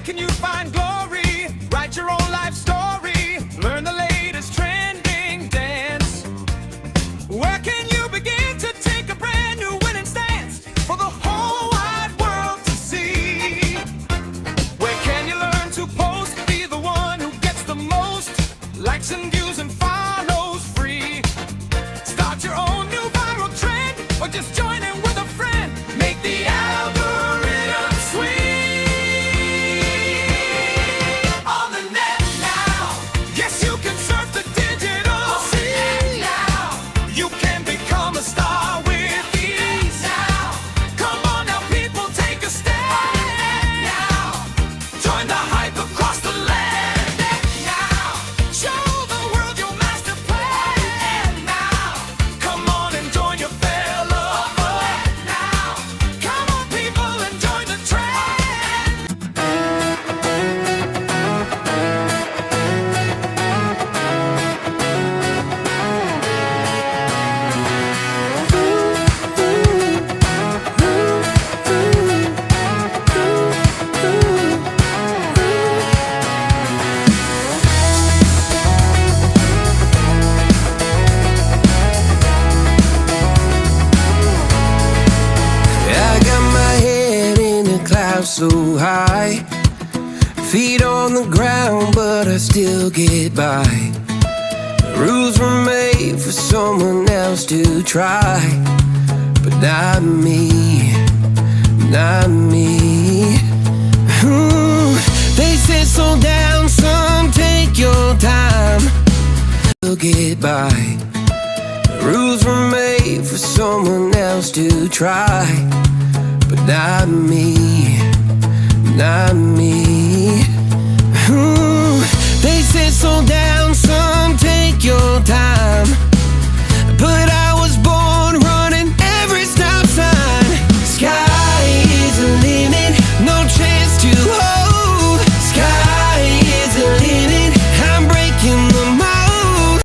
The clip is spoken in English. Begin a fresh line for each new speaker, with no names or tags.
can you find glory? Write your own life story. Learn the latest trending dance. Where can you begin to take a brand new winning stance for the whole wide world to see? Where can you learn to post? Be the one who gets the most likes and views and follows free. Start your own new viral trend, or just join in with a friend. Make the algorithm swing. On the net now. Yes, you can surf the digital sea. Now you can become a star with ease. Now come on now, people, take a stand. Now join the hype across the land. Now show the world your master plan. Now come on and join your fellow bud. Now come on, people, and join the trend.
I got my head in the clouds so high, feet on the ground, but I still get by. The rules were made for someone else to try, but not me, not me. They said slow down, son, take your time. Still get by. The rules were made for someone else to try, but not me, not me.